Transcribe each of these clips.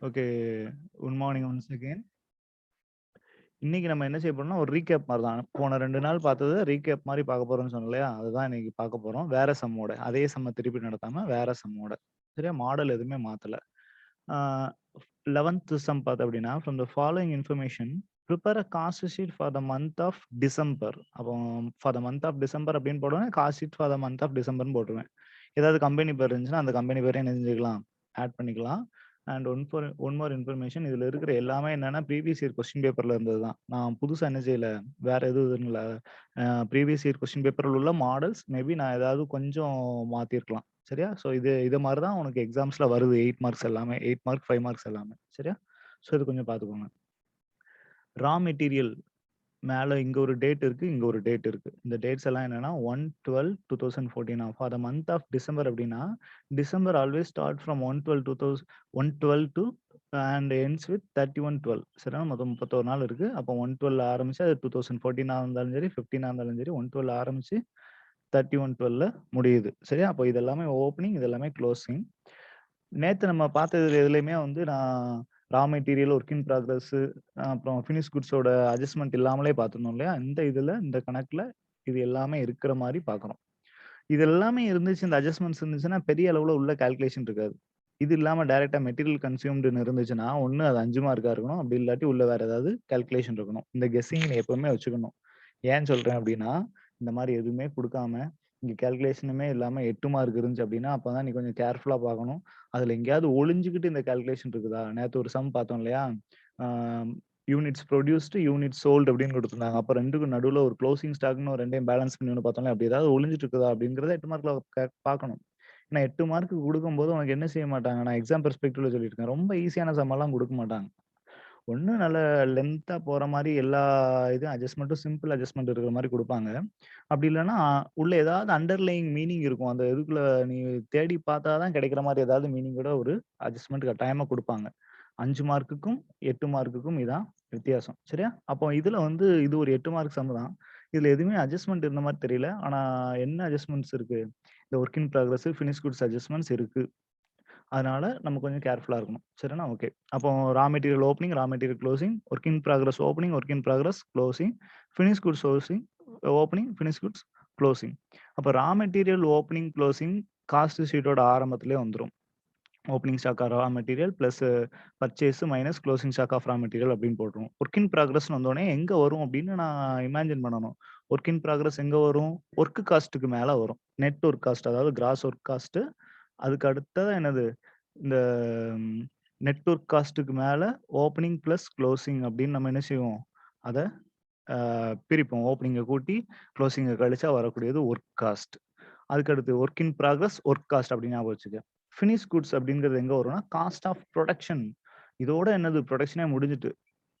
Okay. Good morning once again. இன்னைக்கு நம்ம என்ன செய்ய போறோம்னா, ஒரு ரீகேப் மாரி தான். போன 2 நாள் பார்த்தத ரீகேப் மாரி பார்க்க போறோம்னு சொன்னேன் இல்லையா? அதுதான் இன்னைக்கு பார்க்க போறோம். வேற சம்மோட. அதே சம்ம திருப்பி நடத்தாம வேற சம்மோட. சரியா? மாடல் எதுவுமே மாத்தல. ஆ 11த் சம் பார்த்தோம் அப்படின்னா, from the following information prepare a cost sheet for the month of December. அப்போ for the month of December அப்படின்னு போடுவேன். Cost sheet for the month of டிசம்பர்ன்னு போட்டுருவேன். ஏதாவது கம்பெனி பேர் இருந்துச்சுன்னா, அந்த கம்பெனி பேரையும் என்ன செஞ்சுக்கலாம்? ஆட் பண்ணிக்கலாம். அண்ட் ஒன் மோர் இன்ஃபர்மேஷன் இதுல இருக்கிற எல்லாமே என்னன்னா ப்ரீவியஸ் இயர் கொஸ்டின் பேப்பர்ல இருந்தது தான். நான் புதுசா என்ன செய்யல, வேற எதுவும் இல்ல. ப்ரீவியஸ் இயர் கொஸ்டின் பேப்பர்ல உள்ள மாடல்ஸ் மேபி நான் ஏதாவது கொஞ்சம் மாத்திருக்கலாம். சரியா? ஸோ இது மாரி தான் உனக்கு எக்ஸாம்ஸ்ல வருது 8 மார்க்ஸ் எல்லாமே. 8 மார்க், 5 மார்க்ஸ் எல்லாமே. சரியா? ஸோ இது கொஞ்சம் பார்த்துக்கோங்க. ரா மெட்டீரியல் மேல இங்க ஒரு டேட் இருக்கு, இங்க ஒரு டேட் இருக்கு. இந்த டேட்ஸ் எல்லாம் என்னன்னா 1/12/2014 for the month of December அப்படின்னா, December always start from 1/12 to and ends with 31/12. சரியா? மொத்தம் 31 நாள் இருக்கு. அப்போ 1/12 ஆரம்பிச்சு அது 2014 இருந்தாலும் சரி, 15 இருந்தாலும் சரி, 1/12 ஆரம்பிச்சு 31/12 முடியுது. சரியா? அப்போ இது எல்லாமே ஓப்பனிங், இது எல்லாமே க்ளோசிங். நேத்து நம்ம பார்த்தது எதுலயுமே வந்து நான் raw material, work in progress அப்புறம் ஃபினிஷ் குட்ஸோட அட்ஜஸ்ட்மென்ட் இல்லாமலே பார்த்துருந்தோம் இல்லையா? இந்த கணக்குல இது எல்லாமே இருக்கிற மாரி பார்க்குறோம். இது எல்லாமே இருந்துச்சு, இந்த அட்ஜஸ்ட்மென்ட்ஸ் இருந்துச்சுன்னா, பெரிய அளவுல உள்ள கால்குலேஷன் இருக்காது. இது இல்லாம டைரக்ட்டா மெட்டீரியல் கன்சியூம்டுன்னு இருந்துச்சுன்னா, ஒண்ணு அது 5 மார்க்கா இருக்கணும். அப்படி இல்லாட்டி உள்ள வேற ஏதாவது கால்குலேஷன் இருக்கணும். இந்த கெஸ்ஸிங் நீ எப்பவுமே வச்சுக்கணும். ஏன் சொல்றேன் அப்படின்னா, இந்த மாரி எதுவுமே குடுக்காம, இங்க கால்குலேஷனுமே இல்லாம 8 மார்க் இருந்துச்சு அப்படின்னா, அப்பதான் நீ கொஞ்சம் கேர்ஃபுல்லா பார்க்கணும். அதுல எங்கேயாவது ஒளிஞ்சுகிட்டு இந்த கால்குலேஷன் இருக்குதா? நேத்து ஒரு சம் பார்த்தோம் இல்லையா? ஆ யூனிட்ஸ் ப்ரொடியூஸ்டு, யூனிட்ஸ் சோல்டு அப்படின்னு குடுத்துருந்தாங்க. அப்ப 2க்கும் நடுவுல ஒரு குளோசிங் ஸ்டாக்ன்னு 2யும் பேலன்ஸ் பண்ணி ஒண்ணு பார்த்தோம்ல. அப்படி ஏதாவது ஒளிஞ்சிட்டு இருக்குதா? அப்படிங்கிறத 8 மார்க்ல பார்க்கணும். ஏன்னா 8 மார்க்கு குடுக்கும்போது உனக்கு என்ன செய்ய மாட்டாங்க? நான் எக்ஸாம் பெர்ஸ்பெக்டிவ்ல சொல்லியிருக்கேன். ரொம்ப ஈஸியான சம்மெல்லாம் குடுக்க மாட்டாங்க. ஒண்ணு நல்ல லென்த்தா போற மாரி எல்லா இதுவும் அட்ஜஸ்ட்மென்ட்டும் சிம்பிள் அட்ஜஸ்ட்மென்ட் இருக்கிற மாரி குடுப்பாங்க. அப்படி இல்லன்னா, உள்ள ஏதாவது அண்டர்லையிங் மீனிங் இருக்கும். அந்த இதுக்குள்ள நீ தேடி பார்த்தா தான் கிடைக்கிற மாரி ஏதாவது மீனிங்கோட ஒரு அட்ஜஸ்ட்மென்ட் கட்டாயமா குடுப்பாங்க. 5 மார்க்குக்கும், 8 மார்க்குக்கும் இதான் வித்தியாசம். சரியா? அப்போ இதுல வந்து இது ஒரு 8 மார்க் சம் தான். இதுல எதுவுமே அட்ஜஸ்ட்மென்ட் இருந்த மாரி தெரியல. ஆனா என்ன அட்ஜஸ்ட்மென்ட்ஸ் இருக்கு? இந்த work in progress, finish goods adjustments இருக்கு. அதனால நம்ம கொஞ்சம் கேர்ஃபுல்லா இருக்கணும். சரிதானா? ஓகே. அப்போ raw material opening, raw material closing, work in progress opening, work in progress closing, finish goods opening, finish goods closing. அப்ப raw material opening, closing cost ஷீட்டோட ஆரம்பத்திலேயே வந்துரும். Opening stock of raw material plus purchase minus closing stock of raw material அப்படின்னு போட்டுருவோம். Work in ப்ராகிரஸ்ன்னு வந்தோடனே எங்க வரும் அப்படின்னு நான் இமேஜின் பண்ணணும். ஒர்க் இன் ப்ராகிரஸ் எங்க வரும்? ஒர்க் காஸ்ட்டுக்கு மேல வரும். நெட் ஒர்க் காஸ்ட் அதாவது கிராஸ் ஒர்க் காஸ்ட். அதுக்கு அடுத்தது என்னது? இந்த நெட்வொர்க் காஸ்ட்டுக்கு மேல ஓப்பனிங் பிளஸ் க்ளோசிங் அப்படின்னு நம்ம என்ன செய்வோம்? அத பிரிப்போம். ஓப்பனிங்க கூட்டி, க்ளோசிங்க கழிச்சா வரக்கூடியது ஒர்க் காஸ்ட். அதுக்கடுத்து work in progress, work cost அப்படின்னு ஞாபகம் வச்சுக்க. ஃபினிஷ் குட்ஸ் அப்படிங்கிறது எங்க வரும்னா, காஸ்ட் ஆஃப் புரொடக்ஷன். இதோட என்னது புரொடக்ஷனே முடிஞ்சுட்டு.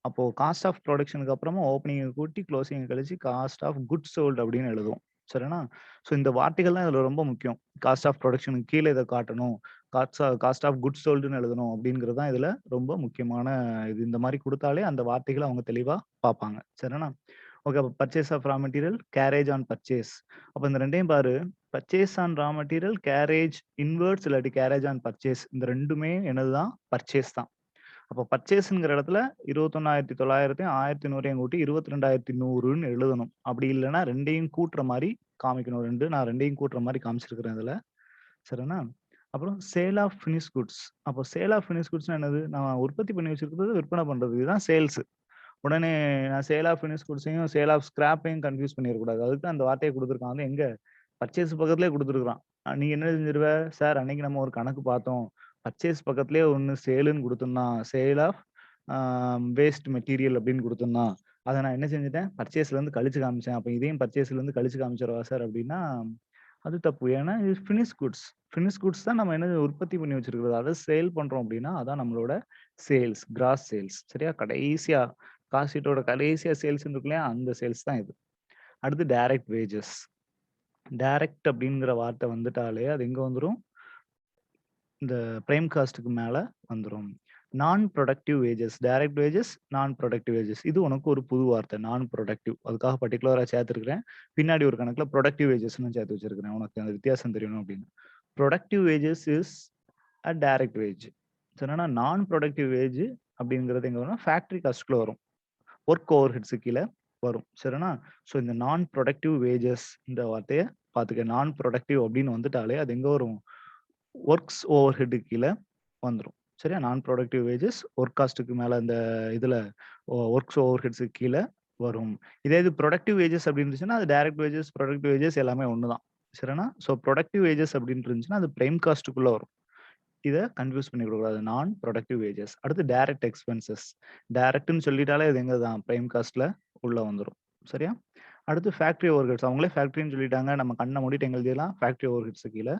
அப்போ காஸ்ட் ஆஃப் புரொடக்ஷனுக்கு அப்புறமா ஓப்பனிங்க கூட்டி, க்ளோசிங்க கழிச்சு காஸ்ட் ஆஃப் குட்ஸ் சோல்ட் அப்படின்னு எழுதுவோம். சரினா? ஸோ இந்த வார்த்தைகள் தான் இதுல ரொம்ப முக்கியம். காஸ்ட் ஆஃப் புரொடக்ஷனுக்கு கீழ இத காட்டணும். காஸ்ட் ஆஃப் குட்ஸ் சோல்டுன்னு எழுதணும் அப்படிங்கிறது தான் இதுல ரொம்ப முக்கியமான இது. இந்த மாரி குடுத்தாலே அந்த வார்த்தைகள அவங்க தெளிவா பார்ப்பாங்க. சரிதானா? ஓகே. அப்ப purchase of raw material, carriage on purchase. அப்ப இந்த 2யும் பாரு. Purchase on raw material, carriage inwards இல்லாட்டி கேரேஜ் ஆன் பர்ச்சேஸ். இந்த 2மே என்னதுதான்? பர்ச்சேஸ் தான். அப்போ பர்ச்சேஸ்ங்கிற இடத்துல 21,900 1100 கூட்டி 22,100ன்னு எழுதணும். அப்படி இல்லன்னா 2யும் கூட்டுற மாரி காமிக்கணும். நான் 2யும் கூட்டுற மாரி காமிச்சிருக்கிறேன் இதுல. சரிதானா? அப்புறம் சேல் ஆஃப் ஃபினிஷ் குட்ஸ். அப்போ சேல் ஆஃப் ஃபினிஷ் குட்ஸ்னா என்னது? நான் உற்பத்தி பண்ணி வச்சிருக்கிறது விற்பனை பண்றது. இதுதான் சேல்ஸ். உடனே நான் சேல் ஆஃப் ஃபினிஷ் குட்ஸையும், சேல் ஆஃப் ஸ்கிராப்பையும் கன்ஃப்யூஸ் பண்ணிறக்கூடாது. அதுக்கு தான் அந்த வார்த்தைய குடுத்துருக்கான். வந்து எங்க? பர்ச்சேஸ் பக்கத்திலேயே குடுத்துருக்கான். நீ என்ன செஞ்சுருவ? சார் அன்னைக்கு நம்ம ஒரு கணக்கு பார்த்தோம். பர்ச்சேஸ் பக்கத்திலேயே ஒண்ணு சேல்ன்னு குடுத்திருந்தான். Sale of a waste material அப்படின்னு குடுத்திருந்தான். அத நான் என்ன செஞ்சுட்டேன்? பர்ச்சேஸ்லேருந்து கழிச்சு காமிச்சேன். அப்ப இதையும் பர்ச்சேஸ்லேருந்து கழிச்சு காமிச்சிடவா சார்? அப்படின்னா, அது தப்பு. ஏன்னா இது ஃபினிஷ் குட்ஸ். ஃபினிஷ் குட்ஸ் தான் நம்ம என்ன உற்பத்தி பண்ணி வச்சிருக்கிறது. அத சேல் பண்றோம் அப்படின்னா, அதான் நம்மளோட சேல்ஸ். Cross sales. சரியா? கடைசியா காஸ்ட் ஷீட்டோட கடைசியா சேல்ஸ் இருக்கும் இல்லையா? அந்த சேல்ஸ் தான் இது. அடுத்து டைரக்ட் வேஜஸ். டைரக்ட் அப்படிங்கிற வார்த்தை வந்துட்டாலே அது எங்க வந்துரும்? இந்த பிரைம் காஸ்ட்க்கு மேல வந்துரும். நான் புரொடக்டிவ் வேஜஸ். டைரக்ட் வேஜஸ், நான் புரொடக்டிவ் வேஜஸ். இது உனக்கு ஒரு புது வார்த்தை. நான் புரொடக்டிவ். அதுக்காக பர்ட்டிகுலரா சேர்த்திருக்கிறேன். பின்னாடி ஒரு கணக்குல புரொடக்டிவ் வேஜஸ்ன்னு சேர்த்து வச்சிருக்கிறேன். உனக்கு அந்த வித்தியாசம் தெரியணும் அப்படின்னு. Productive wages is a direct wage. சரிங்களா? நான் ப்ரொடக்டிவ் வேஜ் அப்படிங்கிறது எங்க வரும்னா, ஃபேக்டரி காஸ்ட்குள்ள வரும். ஒர்க் ஓவர் ஹெட்ஸ் கீழ வரும். சரிங்களா? ஸோ இந்த நான் ப்ரொடக்டிவ் வேஜஸ் இந்த வார்த்தைய பார்த்துக்க. நான் ப்ரொடக்டிவ் அப்படின்னு வந்துட்டாலே அது எங்க வரும்? ஒர்க்ஸ் ஓவர் ஹெட் கீழ வந்துரும். சரியா? நான் ப்ரொடக்டிவ் வேஜஸ் ஒர்க் காஸ்ட்க்கு மேல இந்த இதுல ஒர்க்ஸ் ஓவர் ஹெட்ஸ்க்கு கீழ வரும். இதே இது ப்ரொடக்டிவ் வேஜஸ் அப்படின்னு இருந்துச்சுன்னா, அது டைரக்ட் வேஜஸ், ப்ரொடக்டிவ் வேஜஸ் எல்லாமே ஒண்ணு தான். சரியானா? ஸோ ப்ரொடக்டிவ் வேஜஸ் அப்படின்னு இருந்துச்சுன்னா, அது பிரைம் காஸ்ட்க்குள்ள வரும். இத கன்ஃப்யூஸ் பண்ணிறக்கூடாது. நான் ப்ரொடக்டிவ் வேஜஸ். அடுத்து டைரக்ட் எக்ஸ்பென்சஸ். டைரக்ட்ன்னு சொல்லிட்டாலே இது எங்க தான் பிரைம் காஸ்ட்ல உள்ள வந்துரும். சரியா? அடுத்து ஃபேக்டரி ஓவர்ஹெட்ஸ். அவங்களே ஃபேக்டரின்னு சொல்லிட்டாங்க. நம்ம கண்ண மூடிட்டு எங்க எழுதிடலாம்? ஃபேக்டரி ஓவர்ஹெட்ஸ் கீழ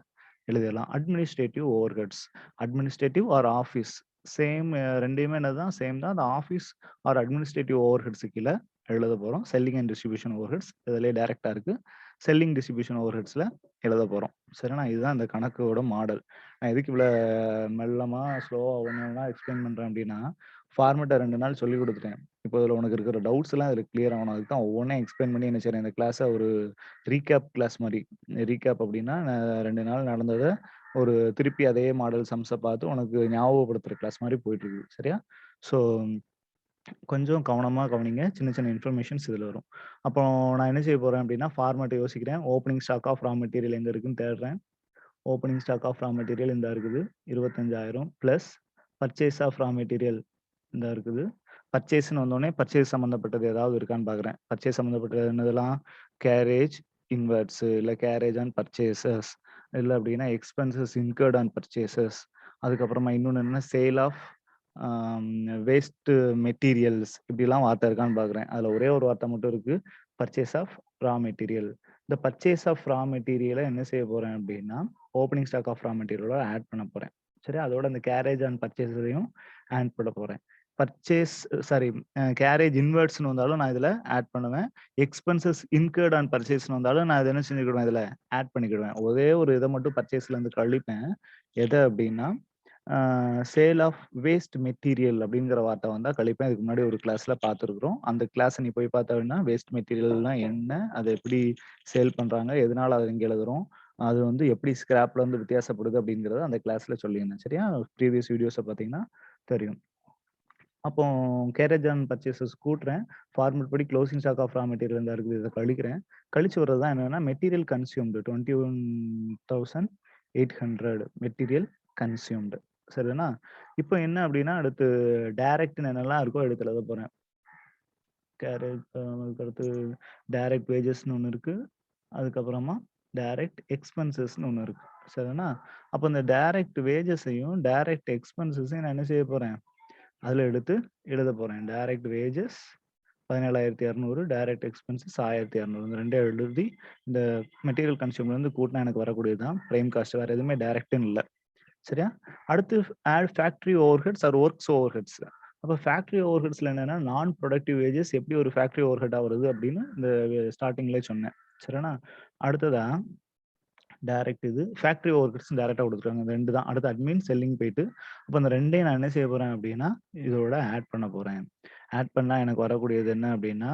எழுதிடலாம். Administrative overheads. Administrative or office. Same 2யுமே என்னதுதான்? சேம் தான். அந்த ஆஃபீஸ் ஆர் அட்மினிஸ்ட்ரேட்டிவ் ஓவர்ஹெட்ஸ் கீழ எழுத போறோம். Selling and distribution overheads. இதுலயே டைரக்ட்டா இருக்கு. செல்லிங் டிஸ்ட்ரிபியூஷன் ஓவர்ஹெட்ஸ்ல எழுத போறோம். சரிங்களா? இதுதான் இந்த கணக்கோட மாடல். நான் எதுக்கு இவ்வளோ மெல்லமா, ஸ்லோவா ஒண்ணு ஒண்ணா எக்ஸ்பிளைன் பண்றேன் அப்படின்னா, ஃபார்மேட்ட 2 நாள் சொல்லிக் குடுத்துட்டேன். இப்போ இதுல உனக்கு இருக்கிற டவுட்ஸ் எல்லாம் இதுல கிளியர் ஆகணும். அதுக்கு தான் ஒவ்வொன்னையும் எக்ஸ்பிளைன் பண்ணி என்ன செய்றேன், இந்த கிளாஸ ஒரு ரீகேப் கிளாஸ் மாரி. ரீகேப் அப்படின்னா, நான் 2 நாள் நடந்தத ஒரு திருப்பி அதே மாடல் சம்ஸ பார்த்து உனக்கு ஞாபகப்படுத்துற கிளாஸ் மாரி போயிட்டு இருக்கு. சரியா? ஸோ கொஞ்சம் கவனமா கவனிங்க. சின்ன சின்ன இன்ஃபர்மேஷன்ஸ் இதுல வரும். அப்போ நான் என்ன செய்ய போறேன் அப்படின்னா, ஃபார்மேட்ட யோசிக்கிறேன். Opening stock of raw material எங்க இருக்குன்னு தேடுறேன். Opening stock of raw material இந்தா இருக்குது. 25,000 plus purchase of raw material இந்தா இருக்குது. பர்ச்சேஸ்ன்னு வந்தோனே, பர்ச்சேஸ் சம்மந்தப்பட்டது ஏதாவது இருக்கான்னு பார்க்குறேன். பர்ச்சேஸ் சம்மந்தப்பட்டது என்னதெல்லாம்? கேரேஜ் இன்வெர்ட்ஸ், இல்ல கேரேஜ் அண்ட் பர்ச்சேசஸ், இல்ல அப்படின்னா எக்ஸ்பென்சஸ் இன்கர்ட் ஆன் பர்ச்சேசஸ். அதுக்கப்புறமா இன்னொன்னு என்ன? Sale of waste materials. இப்படிலாம் வார்த்தை இருக்கான்னு பார்க்குறேன். அதுல ஒரே ஒரு வார்த்தை மட்டும் இருக்கு. Purchase of raw material. இந்த பர்ச்சேஸ் ஆஃப் ரா மெட்டீரியல என்ன செய்ய போறேன் அப்படின்னா, ஓப்பனிங் ஸ்டாக் ஆஃப் ரா மெட்டீரியலோட ஆட் பண்ண போறேன். சரியா? அதோட இந்த கேரேஜ் அண்ட் பர்ச்சேஸையும் ஆட் பண்ண போறேன். பர்ச்சேஸ் சாரி கேரேஜ் இன்வெர்ட்ஸ்ன்னு வந்தாலும் நான் இதுல ஆட் பண்ணுவேன். எக்ஸ்பென்சஸ் இன்கர்ட் ஆன் பர்ச்சேஸ்ன்னு வந்தாலும் நான் இத என்ன செஞ்சுக்கிடுவேன் இதுல ஆட் பண்ணிக்கிடுவேன். ஒரே ஒரு இத மட்டும் பர்ச்சேஸ்ல இருந்து கழிப்பேன். எத அப்படின்னா, சேல் ஆஃப் வேஸ்ட் மெட்டீரியல் அப்படிங்கிற வார்த்தை வந்தா கழிப்பேன். இதுக்கு முன்னாடி ஒரு கிளாஸ்ல பார்த்துருக்குறோம். அந்த கிளாஸ நீ போய் பார்த்த அப்படின்னா, வேஸ்ட் மெட்டீரியல்னா என்ன? அத எப்படி சேல் பண்றாங்க? எதனால அத இங்க எழுதுறோம்? அது வந்து எப்படி ஸ்கிராப்ல இருந்து வித்தியாசப்படுது அப்படிங்கிறத அந்த கிளாஸ்ல சொல்லியிருந்தேன். சரியா? ப்ரீவியஸ் வீடியோஸ பார்த்தீங்கன்னா தெரியும். அப்போ கேரேஜ் அண்ட் பர்ச்சேஸஸ் கூட்டுறேன். ஃபார்மேட் படி closing stock of raw material இருந்தா இருக்குது. இத கழிக்கிறேன். கழிச்சு வர்றது தான் என்னன்னா, மெட்டீரியல் கன்சியூம்டு 21,800 மெட்டீரியல் கன்சியூம்டு. சரிதானா? இப்போ என்ன அப்படின்னா, அடுத்து டைரக்ட்ன்னு என்னெல்லாம் இருக்கோ எடுத்து எழுத போறேன். கேரேஜ் அதுக்கடுத்து டைரக்ட் வேஜஸ்ன்னு ஒண்ணு இருக்கு. அதுக்கப்புறமா டைரக்ட் எக்ஸ்பென்சஸ்ன்னு ஒண்ணு இருக்கு. சரிதானா? அப்போ இந்த டைரக்ட் வேஜஸையும், டைரக்ட் எக்ஸ்பென்சஸையும் நான் என்ன செய்ய போறேன்? அதுல எடுத்து எழுத போறேன். Direct wages 17,200, direct expenses 1,200. இந்த 2யும் எழுதி இந்த மெட்டீரியல் கன்சியூம்ல இருந்து கூட்டினா எனக்கு வரக்கூடியது தான் பிரைம் காஸ்ட். வேற எதுவுமே டைரக்ட்ன்னு இல்ல. சரியா? அடுத்து add factory overheads or works overheads. அப்ப ஃபேக்டரி ஓவர்ஹெட்ஸ்ல என்னன்னா, நான் ப்ரொடக்டிவ் வேஜஸ் எப்படி ஒரு ஃபேக்டரி ஓவர்ஹெட்டா வருது அப்படின்னு இந்த ஸ்டார்ட்டிங்லயே சொன்னேன். சரியானா? அடுத்ததா டைரக்ட் இது. ஃபேக்டரி ஓவர்ஹெட்ஸ் டைரக்ட்டா குடுத்துருக்காங்க. இந்த 2 தான். அடுத்து அட்மின், செல்லிங் போயிட்டு, அப்ப அந்த 2யும் நான் என்ன செய்ய போறேன் அப்படின்னா, இதோட ஆட் பண்ண போறேன். ஆட் பண்ணா எனக்கு வரக்கூடியது என்ன அப்படின்னா,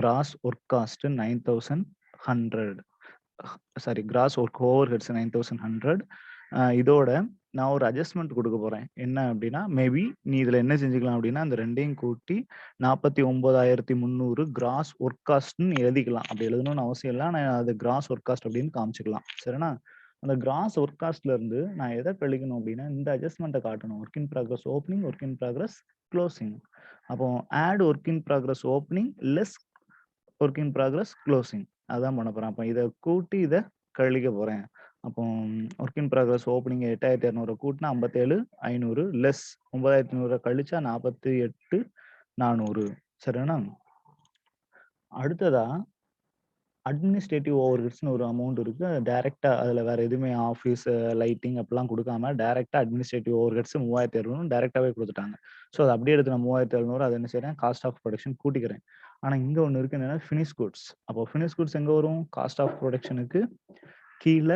cross work cost 9,100. Sorry cross work overheads 9,100. இதோட நான் ஒரு அட்ஜஸ்ட்மென்ட் குடுக்க போறேன். என்ன அப்படின்னா, மேபி நீ இதுல என்ன செஞ்சுக்கலாம் அப்படின்னா, அந்த 2யும் கூட்டி 49,300 கிராஸ் ஒர்க் காஸ்ட்ன்னு எழுதிக்கலாம். அப்படி எழுதணும்னு அவசியம் இல்ல. ஆனா அது கிராஸ் ஒர்க் காஸ்ட் அப்படின்னு காமிச்சுக்கலாம். சரினா? அந்த கிராஸ் ஒர்க் காஸ்ட்ல இருந்து நான் எத கழிக்கணும் அப்படின்னா, இந்த அட்ஜஸ்ட்மென்ட்ட காட்டணும். Work in progress opening, work in progress closing. அப்போ add work in progress opening less work in progress closing. அதான் பண்ண போறேன். அப்ப இத கூட்டி இத கழிக்க போறேன். அப்போ வொர்க் இன் ப்ராக்ரஸ் ஓப்பனிங் 8,200 கூட்டினா 57,500 லெஸ் 9,500 கழிச்சா 48,400. சரிதானா? அடுத்ததா அட்மினிஸ்ட்ரேட்டிவ் ஓவர்ஹெட்ஸ்ன்னு ஒரு அமௌண்ட் இருக்கு. டைரக்ட்டா அதுல வேற எதுவுமே ஆஃபீஸ், லைட்டிங் அப்படிலாம் குடுக்காம டைரக்ட்டா அட்மினிஸ்ட்ரேட்டிவ் ஓவர்ஹெட்ஸ் 3,200 டைரக்ட்டாவே குடுத்துட்டாங்க. ஸோ அத அப்படியே எடுத்து நான் 3,700 அத என்ன செய்றேன்? காஸ்ட் ஆஃப் புரொடக்ஷன் கூட்டிக்கிறேன். ஆனா இங்க ஒண்ணு இருக்கு என்னன்னா, ஃபினிஷ் குட்ஸ். அப்போ ஃபினிஷ் குட்ஸ் எங்க வரும்? காஸ்ட் ஆஃப் புரொடக்ஷனுக்கு கீழ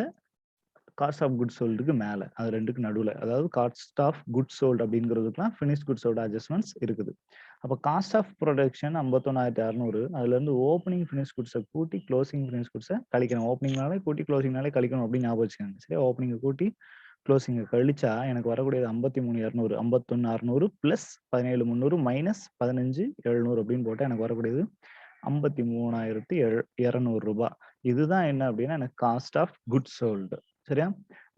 காஸ்ட் ஆஃப் குட்ஸ் சோல்டுக்கு மேல. அது 2க்கு நடுவுல. அதாவது காஸ்ட் ஆஃப் குட்ஸ் சோல்ட் அப்படிங்கிறதுக்குலாம் ஃபினிஷ் குட்ஸோட அட்ஜஸ்ட்மென்ட்ஸ் இருக்குது. அப்ப காஸ்ட் ஆஃப் புரொடக்ஷன் 51,600. அதுலருந்து ஓப்பனிங் ஃபினிஷ் குட்ஸ கூட்டி க்ளோசிங் ஃபினிஷ் குட்ஸ கழிக்கணும். ஓப்பனிங்னாலே கூட்டி க்ளோசிங்னாலே கழிக்கணும் அப்படின்னு ஞாபகம் வச்சுக்கோங்க. சரியா? ஓப்பனிங்க கூட்டி க்ளோசிங் கழிச்சா எனக்கு வரக்கூடியது 53,200 51,600 பிளஸ் 17,300 மைனஸ் 15,700 அப்படின்னு போட்டா எனக்கு வரக்கூடியது 53,200 ரூபாய். இதுதான் என்ன அப்படின்னா எனக்கு காஸ்ட் ஆஃப் குட்ஸ் சோல்டு. சரியா?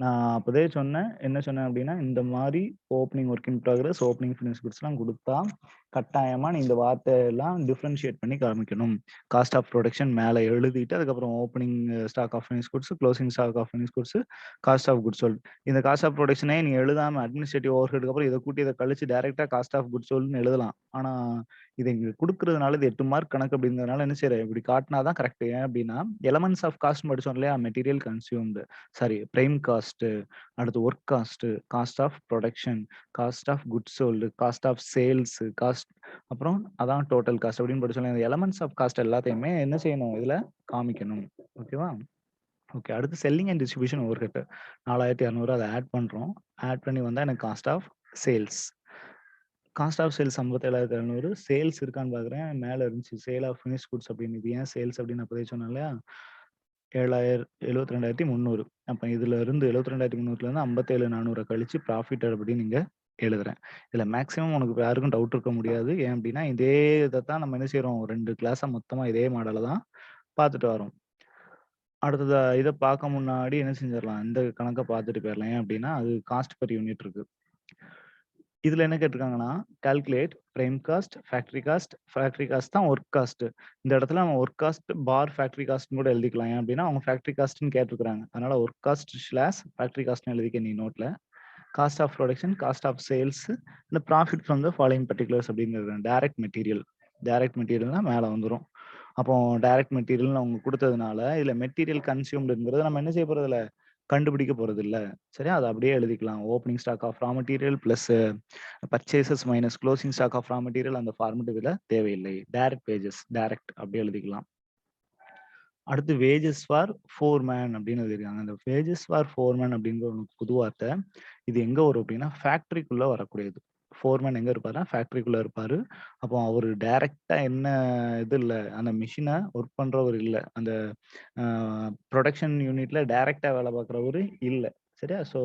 நான் அப்போதே சொன்னேன். என்ன சொன்னேன் அப்படின்னா இந்த மாதிரி opening work in progress, opening finish குட்ஸ்லாம் கொடுத்தா கட்டாயமா நீ இந்த வார்த்தையெல்லாம் டிஃபரன்ஷியேட் பண்ணி காமிக்கணும். காஸ்ட் ஆஃப் ப்ரொடக்ஷன் மேலே எழுதிட்டு அதுக்கப்புறம் opening stock of finish goods, closing stock of finish goods, cost of goods sold. இந்த காஸ்ட் ஆஃப் ப்ரொடக்ஷனே நீ எழுதாம அட்மினிஸ்ட்ரேட்டிவ் ஓவர் ஹெட்க்கு அப்புறம் இதை கூட்டி இதை கழிச்சு டைரக்டா காஸ்ட் ஆஃப் குட்ஸ் சோல்டுன்னு எழுதலாம். ஆனா இதை இங்க கொடுக்கறதுனால இது 8 மார்க் கணக்கு அப்படிங்கிறதுனால என்ன செய்யற இப்படி காட்டினாதான் கரெக்ட். ஏன் அப்படின்னா எலமெண்ட்ஸ் ஆஃப் காஸ்ட் படிச்சோம் இல்லையா? Material consumed, sorry prime cost, அடுத்து work cost, cost of production, cost of goods sold, cost of sales, cost, அப்புறம் அதான் டோட்டல் காஸ்ட் அப்படின்னு படிச்சோம். இந்த எலமெண்ட்ஸ் ஆஃப் காஸ்ட் எல்லாத்தையுமே என்ன செய்யணும் இதுல காமிக்கணும். ஓகேவா? ஓகே. அடுத்து selling and distribution overhead 4,200 அதை ஆட் பண்றோம். ஆட் பண்ணி வந்தா எனக்கு cost of sales. Cost of sales 57,700. Sales இருக்கான்னு பாக்குறேன். மேல இருந்துச்சு சேல் ஆஃப் ஃபினிஷ் குட்ஸ் அப்படின்னு. இது ஏன் சேல்ஸ் அப்படின்னு அப்போதே சொன்னேன் இல்லையா? 72,300. அப்ப இதுல இருந்து 72,300ல இருந்து 57,400 கழிச்சு ப்ராஃபிட் அப்படின்னு நீங்க எழுதுறேன். இதுல மேக்ஸிமம் உனக்கு யாருக்கும் டவுட் இருக்க முடியாது. ஏன் அப்படின்னா இதே இதைத்தான் நம்ம என்ன செய்யறோம் 2 கிளாஸா மொத்தமா இதே மாடலை தான் பார்த்துட்டு வரோம். அடுத்தது இதை பார்க்க முன்னாடி என்ன செஞ்சிடலாம், இந்த கணக்கை பார்த்துட்டு போயிடலாம். ஏன் அப்படின்னா அது காஸ்ட் பெர் யூனிட் இருக்கு. இதுல என்ன கேட்டிருக்காங்கன்னா calculate prime cost, factory cost தான் ஒர்க் காஸ்ட். இந்த இடத்துல நம்ம work cost for factory cost கூட எழுதிக்கலாம். ஏன் அப்படின்னா அவங்க ஃபேக்டரி காஸ்ட்னு கேட்டிருக்காங்க. அதனால ஒர்க் காஸ்ட் ஸ்லாஷ் ஃபேக்டரி காஸ்ட்னு எழுதிக்க நீ நோட்ல. Cost of production, cost of sales, இந்த profit from the following particulars அப்படிங்கிறது டைரக்ட் மெட்டீரியல்னா மேலே வந்துடும். அப்போ டைரக்ட் மெட்டீரியல் அவங்க கொடுத்ததுனால இதுல மெட்டீரியல் கன்சியூம்டுங்கிறது நம்ம என்ன செய்ய போறது இல்லை, கண்டுபிடிக்க போறது இல்லை. சரியா? அதை அப்படியே எழுதிக்கலாம். Opening stock of raw material plus purchases minus closing stock of raw material. அந்த ஃபார்மெட் இதுல தேவையில்லை. டைரக்ட் வேஜஸ் டைரக்ட் அப்படியே எழுதிக்கலாம். அடுத்து வேஜஸ் ஃபார் ஃபோர்மேன் அப்படின்னு எழுதிருக்காங்க. இந்த வேஜஸ் ஃபார் ஃபோர்மேன் அப்படிங்கிற ஒரு புது வார்த்தை. இது எங்க வரும் அப்படின்னா ஃபேக்டரிக்குள்ள வரக்கூடியது. ஃபோர்மேன் எங்க இருப்பாருன்னா ஃபேக்டரிக்குள்ள இருப்பாரு. அப்போ அவரு டைரக்டா என்ன இது இல்லை, அந்த மிஷினை ஒர்க் பண்றவர் இல்லை, அந்த ப்ரொடக்ஷன் யூனிட்ல டைரக்டா வேலை பார்க்குறவரு இல்லை. சரியா? ஸோ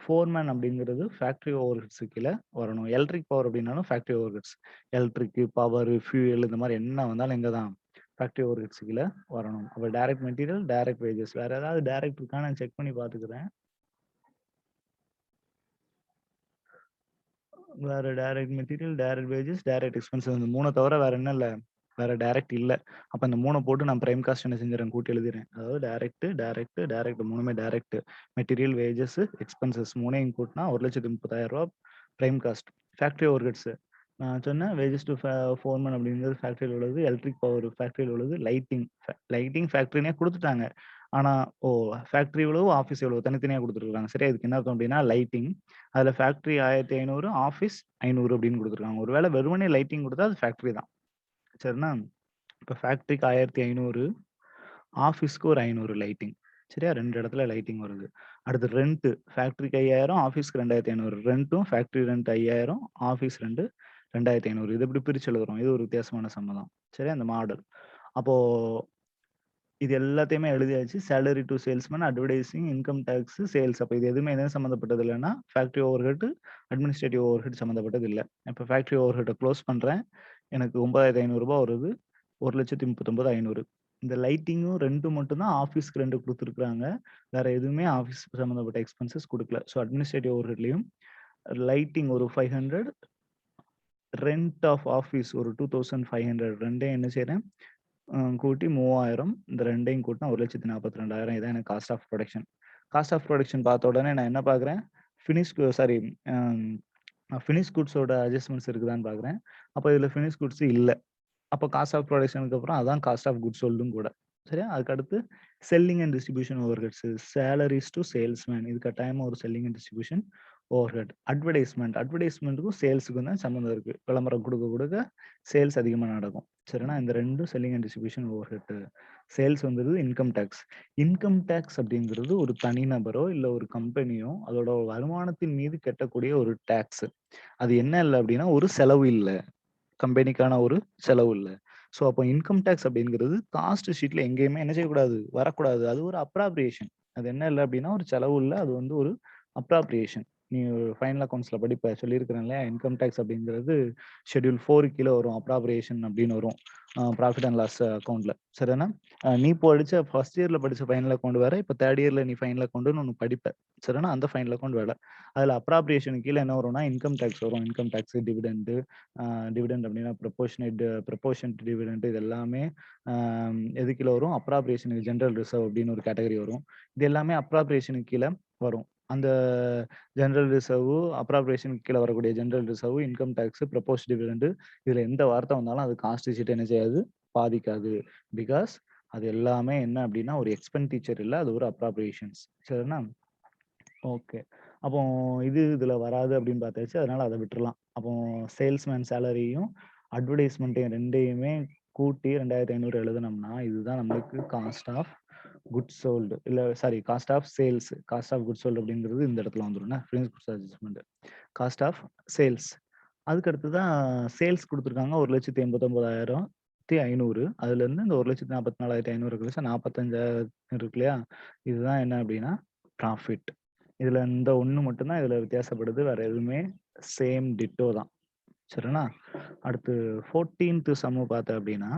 ஃபோர்மேன் அப்படிங்கிறது ஃபேக்டரி ஓவர் ஹெட்ஸு கீழே வரணும். எலக்ட்ரிக் பவர் அப்படின்னாலும் factory overheads. Electric power, fuel இந்த மாதிரி என்ன வந்தாலும் எங்க தான் ஃபேக்டரி ஓவர் ஹெட்ஸ் கீழே வரணும். அப்போ டைரக்ட் மெட்டீரியல், டைரக்ட் வேஜஸ். வேற ஏதாவது டைரக்ட் இருக்கா நான் செக் பண்ணி பார்த்துக்கிறேன். வேற direct material, direct wages, direct expenses. இந்த 3 தவிர வேற என்ன இல்லை, வேற டைரக்ட் இல்லை. அப்ப இந்த 3 போட்டு நான் பிரைம் காஸ்ட் என்ன செஞ்சிடறேன், கூட்டி எழுதிறேன். அதாவது டைரக்ட் 3மே டைரக்ட். மெட்டீரியல், வேஜஸ், எக்ஸ்பென்சஸ் 3ஐயும் கூட்டினா 1,30,000 ரூபாய் prime cost. Factory overheads நான் சொன்னேன். வேஜஸ் டு ஃபோர்மேன் அப்படிங்கிறது ஃபேக்டரியில் உள்ளது. எலக்ட்ரிக் பவர் ஃபேக்டரியில் உள்ளது. லைட்டிங் ஃபேக்டரினே கொடுத்துட்டாங்க. ஆனா ஃபேக்டரி எவ்வளவு, ஆஃபீஸ் எவ்வளவு தனித்தனியா கொடுத்துருக்காங்க. சரியா? இதுக்கு என்ன அர்த்தம் அப்படின்னா லைட்டிங், அதுல ஃபேக்டரி 1,500, ஆஃபீஸ் 500 அப்படின்னு கொடுத்துருக்காங்க. ஒருவேளை வெறுமனே லைட்டிங் கொடுத்தா அது ஃபேக்டரி தான். சரிண்ணா? இப்போ ஃபேக்டரிக்கு 1,500, ஆஃபீஸ்க்கு ஒரு 500 லைட்டிங். சரியா? 2 இடத்துல லைட்டிங் வருது. அடுத்து ரெண்ட், ஃபேக்டரிக்கு 5,000, ஆஃபீஸ்க்கு 2,500. ரெண்ட்டும் ஃபேக்டரி ரெண்ட் 5,000, ஆஃபீஸ் ரெண்ட் 2,500. இது எப்படி பிரிச்சு எழுதுறோம்? இது ஒரு வித்தியாசமான சம்மதம். சரியா? இந்த மாடல். அப்போ இது எல்லாத்தையுமே எழுதியாச்சு. Salary to salesman, advertising, income tax, sales. அப்போ இது எதுவுமே எதுவும் சம்மந்தப்பட்டது இல்லைன்னா factory overhead, administrative overhead சம்மந்தப்பட்டது இல்லை. இப்போ ஃபேக்டரி ஓவர் ஹெட்டை க்ளோஸ் பண்றேன். எனக்கு 9,500 ரூபாய் வருது. 1,39,500. இந்த லைட்டிங்கும் ரெண்டும் மட்டும் தான் ஆஃபீஸ்க்கு 2 கொடுத்துருக்காங்க. வேற எதுவுமே ஆஃபீஸ் சம்மந்தப்பட்ட எக்ஸ்பென்சஸ் கொடுக்கல. ஸோ அட்மினிஸ்ட்ரேட்டிவ் ஓவர் ஹெட்லையும் லைட்டிங் ஒரு 500, ரெண்ட் ஆஃப் ஆஃபீஸ் ஒரு 2,500. ரெண்டையும் என்ன செய்யறேன், கூட்டி 3,000. இந்த ரெண்டையும் கூட்டினா 1,42,000. இதான் எனக்கு cost of production. Cost of production பார்த்த உடனே நான் என்ன பார்க்குறேன், ஃபினிஷ் குட்ஸோட அட்ஜஸ்ட்மெண்ட்ஸ் இருக்குதான்னு பார்க்குறேன். அப்போ இதில் ஃபினிஷ் குட்ஸ் இல்லை. அப்போ காஸ்ட் ஆஃப் ப்ரொடக்ஷனுக்கு அப்புறம் அதான் காஸ்ட் ஆஃப் குட்ஸ் சோல்டும் கூட. சரியா? அதுக்கு அடுத்து selling and distribution overheads, salaries to salesman. இது கட்டாயமா ஒரு selling and distribution overhead. அட்வர்டைஸ்மெண்ட்டுக்கும் சேல்ஸுக்கும் தான் சம்மந்தம் இருக்கு. விளம்பரம் கொடுக்க சேல்ஸ் அதிகமாக நடக்கும். சரினா? இந்த ரெண்டும் selling and distribution over head. Sales வந்துருது இன்கம் டேக்ஸ். இன்கம் டேக்ஸ் அப்படிங்கிறது ஒரு தனிநபரோ இல்லை ஒரு கம்பெனியோ அதோட வருமானத்தின் மீது கட்டக்கூடிய ஒரு டேக்ஸ். அது என்ன இல்லை அப்படின்னா ஒரு செலவு இல்லை, கம்பெனிக்கான ஒரு செலவு இல்லை. ஸோ அப்போ இன்கம் டேக்ஸ் அப்படிங்கிறது காஸ்ட் ஷீட்ல எங்கேயுமே என்ன செய்யக்கூடாது, வரக்கூடாது. அது ஒரு அப்ராப்ரியேஷன். அது என்ன இல்லை அப்படின்னா ஒரு செலவு இல்லை, அது வந்து ஒரு அப்ராப்ரியேஷன் நீ ஃபைனல் அக்கவுண்ட்ஸ்ல படிப்ப சொல்லியிருக்கிறேன் இல்லையா? இன்கம் டேக்ஸ் அப்படிங்கிறது ஷெட்யூல் 4 கீழ வரும். அப்ராப்ரியேஷன் அப்படின்னு வரும். ப்ராஃபிட் அண்ட் லாஸ் அக்கவுண்ட்ல. சரிதானே? நீ ஃபர்ஸ்ட் இயர்ல படிச்ச ஃபைனல் அக்கவுண்ட் வேற. இப்ப 3 இயர்ல நீ ஃபைனல் அக்கவுண்ட்னு ஒண்ணு படிப்ப. சரிதானே? அந்த ஃபைனல் அக்கவுண்ட் வேற. அதுல அப்ராப்ரியேஷன் கீழ என்ன வரும்னா, இன்கம் டேக்ஸ் வரும். இன்கம் டேக்ஸ், டிவிடெண்ட், டிவிடெண்ட் அப்படின்னா ப்ரொபோர்ஷனேட் டிவிடெண்ட் இது எல்லாமே எது கீழ வரும்? அப்ராப்ரியேஷனுக்கு ஜெனரல் ரிசர்வ் அப்படின்னு ஒரு கேட்டகரி வரும். இது எல்லாமே அப்ராப்ரியேஷனுக்கு கீழ வரும். அந்த ஜெனரல் ரிசர்வ், அப்ராப்ரியேஷனுக்கு கீழ வரக்கூடிய general reserve, income tax, proposed dividend இதுல எந்த வார்த்தை வந்தாலும் அது காஸ்ட் ஷீட் என்ன செய்யாது? பாதிக்காது. பிகாஸ் அது எல்லாமே என்ன அப்படின்னா ஒரு எக்ஸ்பெண்டிச்சர் இல்ல, அது ஒரு அப்ராப்ரியேஷன்ஸ். சரிண்ணா? ஓகே. அப்போ இதுல வராது அப்படின்னு பார்த்தாச்சு. அதனால அத விட்டுறலாம். அப்போ சேல்ஸ்மேன் சேலரியும், அட்வர்டைஸ்மென்ட்டையும் 2யுமே கூட்டி 2500 எழுதுனோம்னா, இதுதான் நம்மளுக்கு காஸ்ட் ஆஃப் குட்ஸ் சோல்டு. இல்ல sorry cost of sales. Cost of goods sold அப்படிங்கிறது இந்த இடத்துல வந்துரும்னா, finished goods adjustment. Cost of sales. அதுக்கு அடுத்து தான் சேல்ஸ் குடுத்துருக்காங்க 1,89,500. அதுலேருந்து இந்த 1,44,500 கழிச்சு 45,000 இருக்கு இல்லையா? இதுதான் என்ன அப்படின்னா ப்ராஃபிட். இதுல இந்த ஒண்ணு மட்டும் தான் இதுல வித்தியாசப்படுது. வேற எதுவுமே சேம் டிட்டோ தான். சரிண்ணா? அடுத்து 14th சம்மு பார்த்த அப்படின்னா,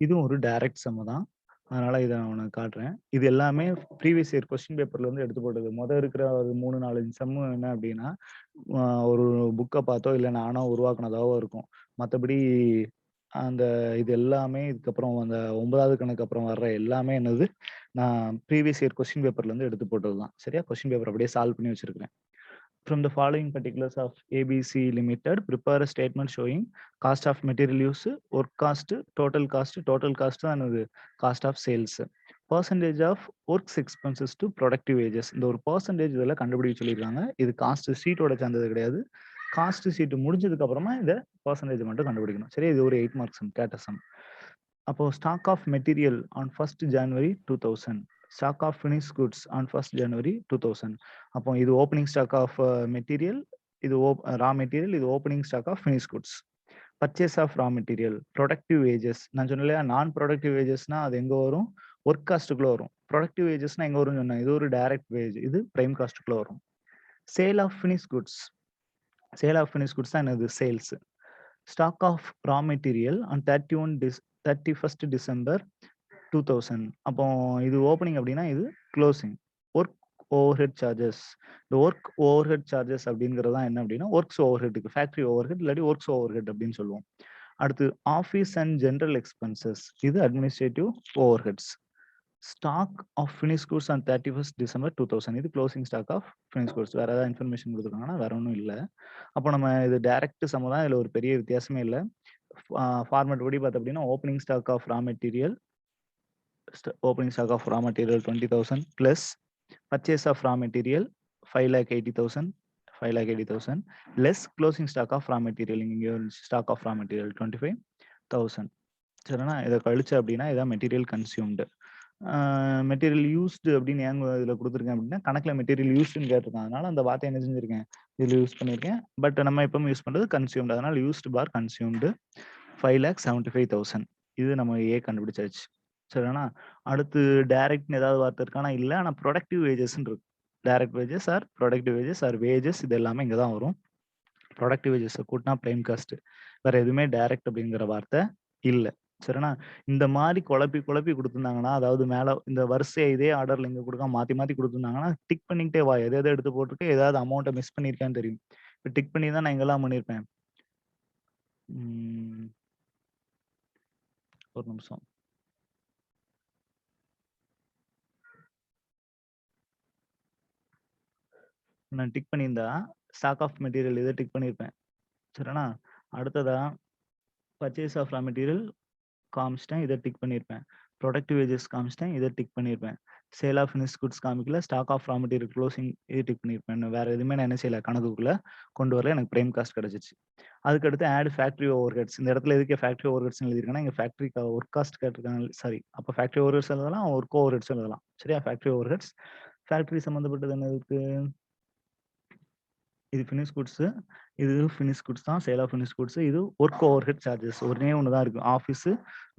இதுவும் ஒரு டைரக்ட் சம்மு தான். அதனால இத நான் உனக்கு காட்டுறேன். இது எல்லாமே ப்ரீவியஸ் இயர் கொஸ்டின் பேப்பர்ல இருந்து எடுத்து போட்டது. இருக்கிற ஒரு 3, 4 சம்மு என்ன அப்படின்னா, ஒரு புக்க பார்த்தோ, இல்ல நானா உருவாக்குனதாவோ இருக்கும். மத்தபடி அந்த இது எல்லாமே இதுக்கப்புறம் அந்த 9வது கணக்கு அப்புறம் வர்ற எல்லாமே என்னது, நான் ப்ரீவியஸ் இயர் கொஸ்டின் பேப்பர்ல இருந்து எடுத்து போட்டது தான். சரியா? கொஸ்டின் பேப்பர் அப்படியே சால்வ் பண்ணி வச்சிருக்கிறேன். From the following particulars of ABC Limited, prepare a statement showing cost of material use, work cost, total cost and cost of sales. Percentage of works expenses to productive wages. இந்த ஒரு percentage இதெல்லாம் கண்டுபிடிக்க சொல்லியிருக்காங்க. இது cost ஷீட்டோட சேர்ந்தது கிடையாது. Cost sheet முடிஞ்சதுக்கு அப்புறமா இத பெர்சன்டேஜ் மட்டும் கண்டுபிடிக்கணும். சரியா? இது ஒரு 8 மார்க் சம், கேட்ட சம். அப்போ stock of material on 1st January 2000. Stock of finish goods on 1st January 2000. அப்போ இது ஓப்பனிங் ஸ்டாக் ஆஃப் மெட்டீரியல், இது ரா மெட்டீரியல், இது opening stock of finish goods. Purchase of raw material, productive wages. நான் சொன்னேன் இல்லையா, நான் productive வேஜஸ்னா அது எங்க வரும்? ஒர்க் காஸ்ட்டுக்குள்ள வரும். ப்ரொடக்டிவ் வேஜஸ்னா எங்க வரும்னு சொன்னேன். இது ஒரு டைரக்ட் வேஜ், இது பிரைம் காஸ்ட்டுக்குள்ள வரும். Sale of finish goods. Sale of finish goods தான் என்னது? Sales. Stock of raw material on 31st December 2000. அப்போ இது ஓப்பனிங் அப்படின்னா இது க்ளோசிங். Work overhead charges. இந்த ஒர்க் ஓவர்ஹெட் சார்ஜஸ் அப்படிங்கிறது தான் என்ன அப்படின்னா ஒர்க்ஸ் ஓவர்ஹெட்டுக்கு ஃபேக்டரி ஓவர்ஹெட் இல்லாட்டி ஒர்க்ஸ் ஓவர்ஹெட் அப்படின்னு சொல்லுவோம். அடுத்து ஆஃபீஸ் அண்ட் ஜெனரல் எக்ஸ்பென்சஸ், இது administrative overheads. Stock of finish goods on 31st December 2000. இது closing stock of finish goods. வேற ஏதாவது இன்ஃபர்மேஷன் கொடுத்துருக்காங்கன்னா வேற ஒன்றும் இல்லை. அப்போ நம்ம இது டைரக்ட் சம் தான். இதுல ஒரு பெரிய வித்தியாசமே இல்லை. ஃபார்மேட் படி பார்த்தோம் அப்படின்னா opening stock of raw material, opening stock of raw material 20,000 plus purchase of raw material 5,80,000 less closing stock of raw material, இங்க stock of raw material 25,000. சரிண்ணா? இதை கழிச்சு அப்படின்னா இதான் மெட்டீரியல் கன்சியூம்டு. மெட்டீரியல் யூஸ்டு அப்படின்னு ஏன் இதில் கொடுத்துருக்கேன் அப்படின்னா கணக்கில் மெட்டீரியல் யூஸ்டுன்னு கேட்டிருக்கேன். அதனால அந்த வார்த்தை என்ன செஞ்சிருக்கேன், இதில் யூஸ் பண்ணியிருக்கேன். பட் நம்ம எப்பவும் யூஸ் பண்ணுறது கன்சியூம்டு. அதனால யூஸ்டு பார் கன்சியூம்டு 5,75,000. இது நம்ம ஏ கண்டுபிடிச்சாச்சு. சரிண்ணா? அடுத்து டைரக்ட்னு ஏதாவது வார்த்தை இருக்கானா? இல்ல. ஆனா ப்ரொடக்டிவ் வேஜஸ்ன்னு இருக்கு. Direct wages or productive wages or wages இது எல்லாமே இங்க தான் வரும். ப்ரொடக்டிவ் வேஜஸ் கூட்டினா பிரைம் காஸ்ட். வேற எதுவுமே டைரக்ட் அப்படிங்கிற வார்த்தை இல்ல. சரிண்ணா? இந்த மாதிரி குழப்பி கொடுத்துருந்தாங்கன்னா, அதாவது மேல இந்த வரிசையை இதே ஆர்டர்ல இங்க கொடுக்காம மாத்தி மாத்தி கொடுத்துருந்தாங்கன்னா, டிக் பண்ணிக்கிட்டே வா. எதை எதை எடுத்து போட்டிருக்க, ஏதாவது அமௌண்ட்டை மிஸ் பண்ணியிருக்கான்னு தெரியும். இப்போ டிக் பண்ணி தான் நான் எங்கெல்லாம் பண்ணியிருப்பேன். ஒரு நிமிஷம். நான் டிக் பண்ணியிருந்தா ஸ்டாக் ஆஃப் மெட்டீரியல் இதை டிக் பண்ணியிருப்பேன். சரிண்ணா? அடுத்ததா பர்ச்சேஸ் ஆஃப் ரா மெட்டீரியல் காமிச்சிட்டேன், இதை டிக் பண்ணியிருப்பேன். ப்ரொடக்டிவ் வேஜஸ் காமிச்சிட்டேன், இதை டிக் பண்ணியிருப்பேன். சேல் ஆஃப் ஃபினிஷ் குட்ஸ் காமிக்கல. Stock of raw material closing இது டிக் பண்ணியிருப்பேன். வேற எதுவுமே நான் என்ன செய்யல, கணக்குக்குள்ள கொண்டு வரல. எனக்கு பிரைம் காஸ்ட் கிடைச்சிச்சு. அதுக்கடுத்து ஆட் ஃபேக்டரி ஓவர் ஹெட்ஸ். இந்த இடத்துல எதுக்கு ஃபேக்டரி ஓவர் ஹெட்ஸ் எழுதிருக்கேன்னா, இங்க ஃபேக்டரி ஒர்க் காஸ்ட் கேட்டிருக்காங்க. சாரி, அப்போ ஃபேக்டரி ஓவர் ஹெட்ஸ் எழுதலாம், ஒர்க் ஓவர் ஹெட்ஸ் எழுதலாம். சரியா? Factory over heads. ஃபேக்டரி சம்மந்தப்பட்டது என்ன இருக்கு? இது ஃபினிஷ் குட்ஸ். இது ஃபினிஷ் குட்ஸ் தான். Sale of finish goods. இது ஒர்க் ஓவர்ஹெட் சார்ஜஸ். ஒண்ணே ஒண்ணு தான் இருக்கு. ஆஃபீஸ்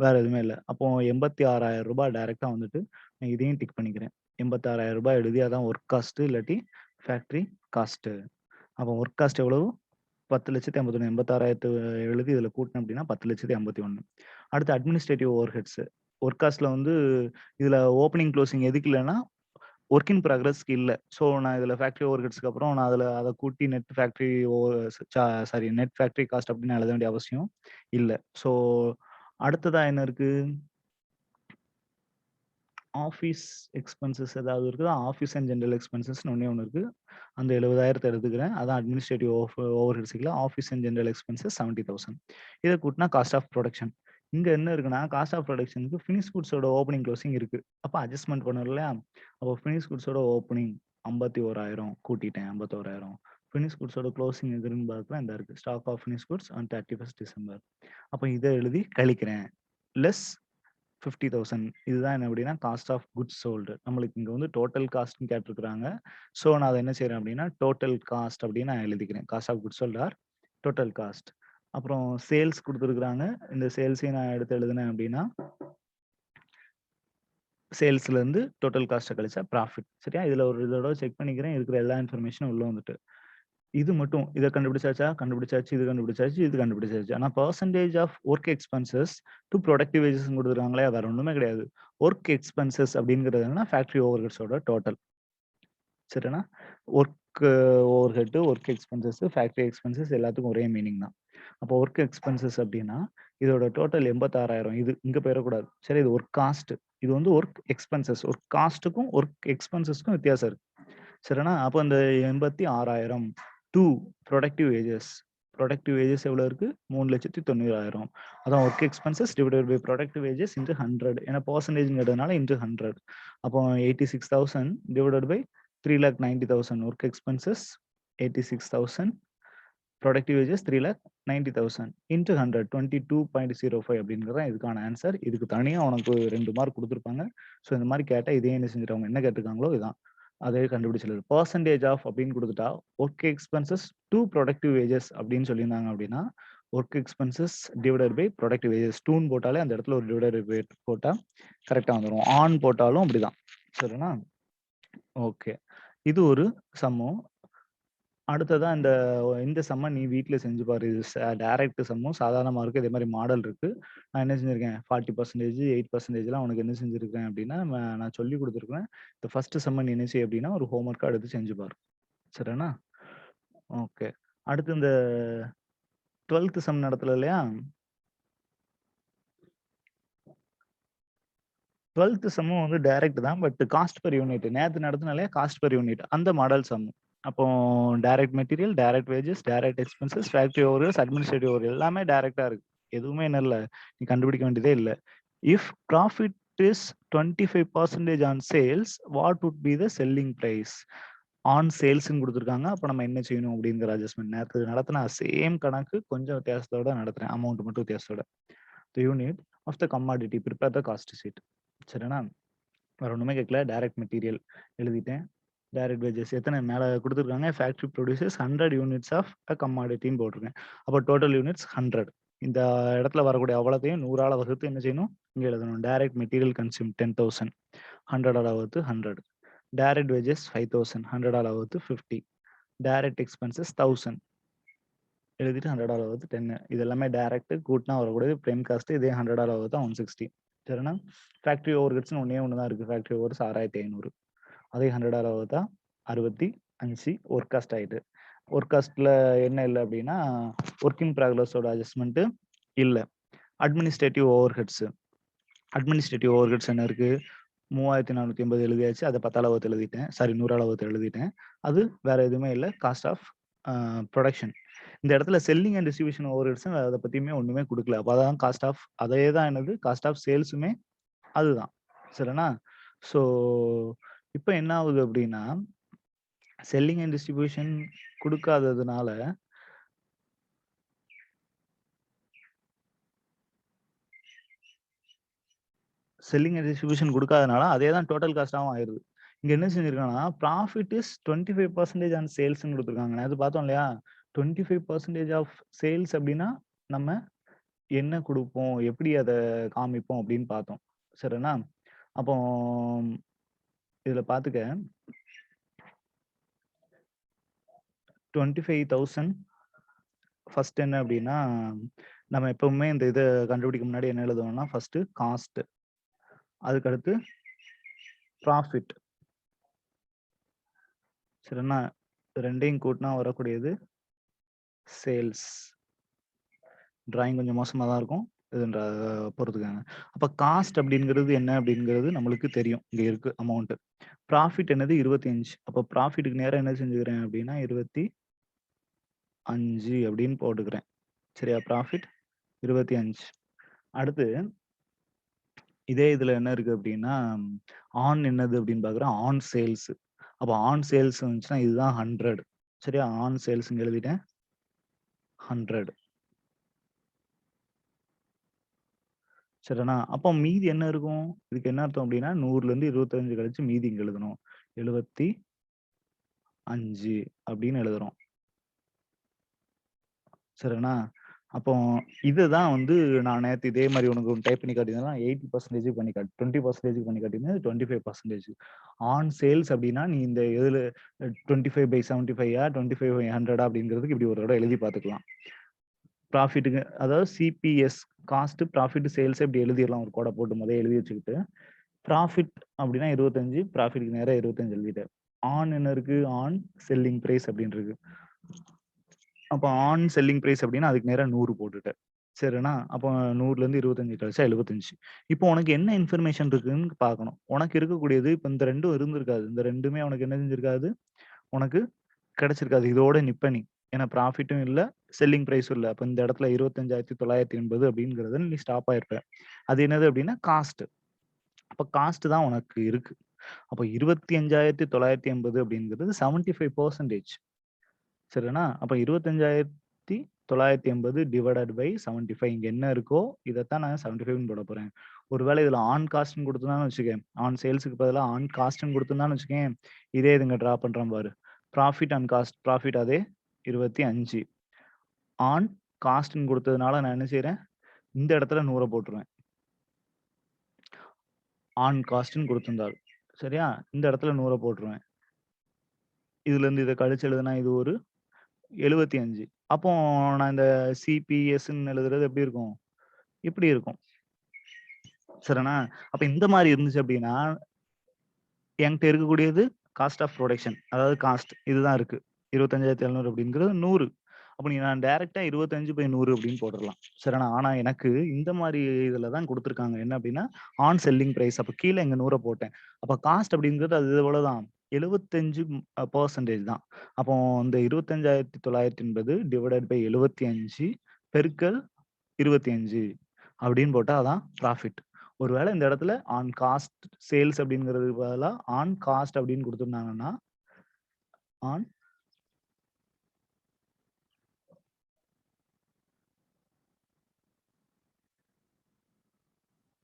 வேற எதுவுமே இல்ல. அப்போ ரூ. 86,000 டைரக்ட்டா வந்துட்டு நான் இதையும் டிக் பண்ணிக்கிறேன். ரூ. 86,000 எழுதி அதான் ஒர்க் காஸ்ட் இல்லாட்டி ஃபேக்டரி காஸ்ட். அப்போ ஒர்க் காஸ்ட் எவ்வளவு? 10,51,000 86,000 எழுதி இதில் கூட்டினோம் அப்படின்னா 10,51,000. அடுத்து அட்மினிஸ்ட்ரேட்டிவ் ஓவர் ஹெட்ஸ். ஒர்க் காஸ்ட்ல வந்து இதில் ஓப்பனிங் க்ளோசிங் எதுக்கு இல்லைன்னா ஒர்க் இன் ப்ராக்ரஸ்க்கு இல்லை. ஸோ நான் இதில் ஃபேக்டரி ஓவர் ஹெட்ஸ்க்கு அப்புறம் நான் அதை கூட்டி net factory net factory cost அப்படின்னு எழுத வேண்டிய அவசியம் இல்லை. ஸோ அடுத்ததா என்ன இருக்கு? ஆஃபீஸ் எக்ஸ்பென்சஸ் ஏதாவது இருக்குது. ஆஃபீஸ் அண்ட் ஜென்ரல் எக்ஸ்பென்சஸ்னு ஒன்று இருக்கு. அந்த 70,000 எடுத்துக்கிறேன். அதான் administrative overheads office and general expenses 70,000. இதை கூட்டினா காஸ்ட் ஆஃப் ப்ரொடக்ஷன். இங்க என்ன இருக்குன்னா காஸ்ட் ஆஃப் ப்ரொடக்ஷனுக்கு ஃபினிஷ் குட்ஸோட ஓப்பனிங் க்ளோசிங் இருக்கு. அப்போ அட்ஜஸ்ட்மெண்ட் பண்ணணும் இல்லையா? அப்போ ஃபினிஷ் குட்ஸோட ஓப்பனிங் 51,000 கூட்டிட்டேன் 51,000. ஃபினிஷ் குட்ஸோட க்ளோசிங் எதுன்னு பார்க்கலாம். இந்த இருக்கு stock of finish goods on 31st December. அப்போ இதை எழுதி கழிக்கிறேன். லெஸ் 50,000. இதுதான் என்ன அப்படின்னா காஸ்ட் ஆஃப் குட்ஸ் சோல்டு. நம்மளுக்கு இங்க வந்து டோட்டல் காஸ்ட்னு கேட்டிருக்கிறாங்க. ஸோ நான் அதை என்ன செய்யறேன் அப்படின்னா டோட்டல் காஸ்ட் அப்படின்னு நான் எழுதிக்கிறேன். Cost of goods sold or total cost. அப்புறம் சேல்ஸ் கொடுத்துருக்குறாங்க. இந்த சேல்ஸையும் நான் எடுத்து எழுதினேன் அப்படின்னா சேல்ஸ்ல இருந்து டோட்டல் காஸ்ட்டை கழிச்சா ப்ராஃபிட். சரியா? இதுல ஒரு இதோட செக் பண்ணிக்கிறேன். இருக்கிற எல்லா இன்ஃபர்மேஷனும் உள்ள வந்துட்டு இது மட்டும் இதை கண்டுபிடிச்சாச்சா? கண்டுபிடிச்சாச்சு. இது கண்டுபிடிச்சாச்சு. இது கண்டுபிடிச்சாச்சு. ஆனா percentage of work expenses to productive wages கொடுத்துருக்காங்களே வேற ஒண்ணுமே கிடையாது. ஒர்க் எக்ஸ்பென்சஸ் அப்படிங்கிறது என்னன்னா ஃபேக்டரி ஓவர் ஹெட்ஸோட டோட்டல். சரிண்ணா? Work overhead, work expenses, factory expenses எல்லாத்துக்கும் ஒரே மீனிங் தான். அப்போ ஒர்க் எக்ஸ்பென்சஸ் அப்படின்னா இதோட டோட்டல் 86,000. இது இங்க போயிடக்கூடாது. சரி, இது ஒர்க் காஸ்ட். இது வந்து ஒர்க் எக்ஸ்பென்சஸ். ஒர்க் காஸ்ட்டுக்கும் ஒர்க் எக்ஸ்பென்சஸ்க்கும் வித்தியாசம் இருக்கு. சரிண்ணா? அப்போ இந்த 86,000 to productive wages. Productive wages எவ்வளோ இருக்கு? 3,90,000. அதான் work expenses divided by productive wages into 100. ஏன்னா பர்சன்டேஜ்ங்கிறதுனால இன்ட்டு 100. அப்போ 86,000 divided by 3,90,000. Work expenses 86,000. Productive wages 3,90,000 into 100 22.05 அப்படிங்கிறது தான் இதுக்கான ஆன்சர். இதுக்கு தனியாக உனக்கு 2 மார்க் கொடுத்துருப்பாங்க. ஸோ இந்த மாதிரி கேட்டால் இதே என்ன செஞ்சுட்டு என்ன கேட்டிருக்காங்களோ இதான் அதே கண்டுபிடிச்சிருது. பர்சன்டேஜ் ஆஃப் அப்படின்னு கொடுத்துட்டா work expenses to productive wages அப்படின்னு சொல்லியிருந்தாங்க அப்படின்னா work expenses divided by productive wages. டூன்னு போட்டாலே அந்த இடத்துல ஒரு டிவைடட் பை போட்டால் கரெக்டாக வந்துடும். ஆன் போட்டாலும் அப்படிதான். சரிண்ணா? ஓகே, இது ஒரு சம்மம். அடுத்ததா இந்த சம்ம நீ வீட்டில் செஞ்சு பாரு. இது டைரக்ட் சம்மும் சாதாரணமாக இருக்கு. இதே மாதிரி மாடல் இருக்கு. நான் என்ன செஞ்சிருக்கேன் 40%, 8%லாம் உனக்கு என்ன செஞ்சிருக்கேன் அப்படின்னா நான் சொல்லி கொடுத்துருக்கேன். இந்த ஃபர்ஸ்ட் சம்ம நீ என்ன செய்ய அப்படின்னா ஒரு ஹோம்ஒர்க்காக எடுத்து செஞ்சு பாரு. சரிண்ணா? ஓகே, அடுத்து இந்த 12th சம் நடத்தல இல்லையா? 12th சம்மும் வந்து டைரக்ட் தான். பட் காஸ்ட் பெர் யூனிட் நேற்று நடத்தினாலே காஸ்ட் பெர் யூனிட் அந்த மாடல் சம். அப்போ direct material, direct wages, direct expenses, factory overheads, administrative over எல்லாமே டைரக்டா இருக்கு. எதுவுமே என்ன இல்லை, நீ கண்டுபிடிக்க வேண்டியதே இல்லை. If profit is 25% on sales, what would be the selling price? On சேல்ஸ்ன்னு கொடுத்துருக்காங்க. அப்போ நம்ம என்ன செய்யணும் அப்படிங்கிற அட்ஜஸ்ட்மெண்ட் நேற்று நடத்தின சேம் கணக்கு கொஞ்சம் வித்தியாசத்தோட நடத்துறேன். அமௌண்ட் மட்டும் வித்தியாசத்தோட. The unit of the commodity prepare the cost sheet. சரிண்ணா? வேற ஒன்றுமே கேட்கல. டைரக்ட் மெட்டீரியல் எழுதிட்டேன். டைரக்ட் வேஜஸ் எத்தனை மேலே கொடுத்துருக்காங்க? Factory producers 100 units of a கமாடிட்டின்னு போட்டிருக்கேன். அப்போ டோட்டல் யூனிட்ஸ் 100. இந்த இடத்துல வரக்கூடிய அவ்வளோத்தையும் 100ஆல வகுத்து என்ன செய்யணும்? இங்கே எழுதணும். Direct material consume 10,000. 100ஆல வகுத்து 100. Direct wages 5,000. 100ஆல வகுத்து 50. டைரக்ட் எக்ஸ்பென்சஸ் 1,000 எழுதிட்டு 100ஆல வகுத்து 10. இது எல்லாமே டைரக்ட் கூட்டினா வரக்கூடிய பிரைம் காஸ்ட். இதே 100ஆல வகுத்தா 160. சரிண்ணா? ஃபேக்ட்ரி ஓவர் ஹெட்ஸ்னு ஒன்று தான் இருக்குது. Factory overs 6,500. அதே 100ஆல வகுத்தா 65 ஒர்க் காஸ்ட் ஆகிட்டு. ஒர்க் காஸ்ட்டில் என்ன இல்லை அப்படின்னா ஒர்க் இன் ப்ராக்ரஸோட அட்ஜஸ்ட்மெண்ட்டு இல்லை. Administrative overheads. Administrative overheads என்ன இருக்குது? 3,480 எழுதியாச்சு. அதை 10ஆல வகுத்து எழுதிட்டேன். சாரி 100ஆல வகுத்து எழுதிட்டேன். அது வேற எதுவுமே இல்லை. Cost of production. இந்த இடத்துல selling and distribution overheads அதை பற்றியுமே ஒன்றுமே கொடுக்கல. அப்போ அதான் காஸ்ட் ஆஃப் அதே தான் என்னது காஸ்ட் ஆஃப் சேல்ஸுமே அதுதான். சரிண்ணா? ஸோ இப்போ என்ன ஆகுது அப்படின்னா செல்லிங் அண்ட் டிஸ்ட்ரிபியூஷன் கொடுக்காததுனால செல்லிங் அண்ட் டிஸ்ட்ரிபியூஷன் கொடுக்காதனால அதே தான் டோட்டல் காஸ்டாகவும் ஆயிடுது. இங்க என்ன செஞ்சிருக்காங்கன்னா ப்ராஃபிட் இஸ் 25% ஆன் சேல்ஸ்ன்னு கொடுத்துருக்காங்க. அது பார்த்தோம் இல்லையா? 25% ஆஃப் சேல்ஸ் அப்படின்னா நம்ம என்ன கொடுப்போம், எப்படி அதை காமிப்போம் அப்படின்னு பார்த்தோம். சரிண்ணா? அப்போ இதுல பாத்துக்க 25,000 ஃபர்ஸ்ட் என்ன அப்படின்னா, நம்ம எப்பவுமே இந்த இதை கண்டுபிடிக்க முன்னாடி என்ன எழுதுவோம்னா, ஃபர்ஸ்ட் காஸ்ட், அதுக்கடுத்து ப்ராஃபிட். சரிண்ணா, ரெண்டையும் கூட்டினா வரக்கூடியது சேல்ஸ். டிராயிங் கொஞ்சம் மோசமா தான் இருக்கும், இதுன்ற பொறுத்துக்காங்க. அப்ப காஸ்ட் அப்படிங்கிறது என்ன அப்படிங்கிறது நம்மளுக்கு தெரியும், இங்க இருக்கு அமௌண்ட். ப்ராஃபிட் என்னது 25. அப்ப ப்ராஃபிட்டுக்கு நேரம் என்ன செஞ்சுக்கிறேன் அப்படின்னா 25 அப்படின்னு போட்டுக்கிறேன். சரியா, ப்ராஃபிட் 25. அடுத்து இதே இதுல என்ன இருக்கு அப்படின்னா, ஆன் என்னது அப்படின்னு பாக்குறேன், ஆன் சேல்ஸ். அப்ப ஆன் சேல்ஸ் வந்துச்சுன்னா இதுதான் 100. சரியா, ஆன் சேல்ஸ் எழுதிட்டேன் 100. சரிண்ணா, அப்போ மீதி என்ன இருக்கும்? இதுக்கு என்ன அர்த்தம் அப்படின்னா 100ல இருந்து 25 கழிச்சு மீதி இங்க எழுதணும், 75 அப்படின்னு எழுதுறோம். சரிண்ணா, அப்போ இதுதான் வந்து நான் நேத்து இதே மாதிரி உனக்கு டைப் பண்ணி காட்டியிருந்தேன். 80% பண்ணி காட்டு, 20% பண்ணி காட்டியிருந்தேன், 25%. ஆன் சேல்ஸ் அப்படின்னா நீ இந்த இதுல 25/75 25/100 அப்படிங்கிறதுக்கு இப்படி ஒரு இடம் எழுதி பார்த்துக்கலாம். ப்ராஃபிட்டுக்கு அதாவது சிபிஎஸ், காஸ்ட் ப்ராஃபிட் சேல்ஸ் இப்படி எழுதிடலாம், ஒரு கோடை போட்டு முதல்ல எழுதி வச்சுக்கிட்டு. ப்ராஃபிட் அப்படின்னா 25, ப்ராஃபிட்டுக்கு நேரம் 25 எழுதிட்டேன். ஆன் என்ன இருக்கு, ஆன் செல்லிங் பிரைஸ் அப்படின்னு இருக்கு. அப்ப ஆன் செல்லிங் பிரைஸ் அப்படின்னா அதுக்கு நேரம் 100 போட்டுட்டேன். சரிண்ணா, அப்போ 100ல இருந்து 25 கழிச்சா 75. இப்போ உனக்கு என்ன இன்ஃபர்மேஷன் இருக்குன்னு பார்க்கணும். உனக்கு இருக்கக்கூடியது இப்ப இந்த ரெண்டும் இருந்திருக்காது, இந்த ரெண்டுமே உனக்கு என்ன செஞ்சிருக்காது, உனக்கு கிடைச்சிருக்காது. இதோட நிப்ப நீ, ஏன்னா ப்ராஃபிட்டும் இல்ல, செல்லிங் பிரைஸும் இல்ல. அப்ப இந்த இடத்துல 25,980 அப்படிங்கறத நீ ஸ்டாப் ஆயிருப்ப. அது என்னது அப்படின்னா காஸ்ட். அப்ப காஸ்ட் தான் உனக்கு இருக்கு. அப்ப 25,980 அப்படிங்கிறது 75%. சரிண்ணா, அப்ப 25,980 டிவைடட் பை 75, இங்க என்ன இருக்கோ இதைத்தான் நான் 75 போட போறேன். ஒருவேளை இதுல ஆன் காஸ்ட் கொடுத்துருந்தான்னு வச்சுக்கேன், ஆன் சேல்ஸுக்கு பதிலா ஆன் காஸ்ட் கொடுத்துருந்தான்னு வச்சுக்கேன், இதே இதுங்க டிரா பண்றேன் பாரு, ப்ராஃபிட் அண்ட் காஸ்ட். ப்ராஃபிட் அதே 25, ஆன் காஸ்ட் கொடுத்ததுனால நான் என்ன செய்யறேன், இந்த இடத்துல 100 போட்டுருவேன். ஆன் காஸ்ட் கொடுத்திருந்தால் சரியா, இந்த இடத்துல 100 போட்டுருவேன். இதுல இருந்து இதை கழிச்சு எழுதுனா இது ஒரு 75. அப்போ நான் இந்த சிபிஎஸ் எழுதுறது எப்படி இருக்கும், இப்படி இருக்கும். சரிண்ணா, அப்ப இந்த மாதிரி இருந்துச்சு அப்படின்னா என்கிட்ட இருக்கக்கூடியது காஸ்ட் ஆஃப் ப்ரொடக்ஷன், அதாவது காஸ்ட் இதுதான் இருக்கு, 25,700 அப்படிங்கிறது 100. அப்ப நீ நான் டைரக்டா 25/100 அப்படின்னு போட்டுடலாம். சரிண்ணா, ஆனா எனக்கு இந்த மாதிரி இதுல தான் கொடுத்துருக்காங்க என்ன அப்படின்னா ஆன் செல்லிங் பிரைஸ். அப்ப கீழே இங்க 100 போட்டேன். அப்ப காஸ்ட் அப்படிங்கிறது அது எவ்வளவுதான், 75% தான். அப்போ இந்த 25,980 டிவைடட் பை 75 பெருக்கல் 25 அப்படின்னு போட்டா அதான் ப்ராஃபிட். ஒருவேளை இந்த இடத்துல ஆன் காஸ்ட் சேல்ஸ் அப்படிங்கிறதுக்கு பதிலா ஆன் காஸ்ட் அப்படின்னு கொடுத்துருந்தாங்கன்னா, ஆன்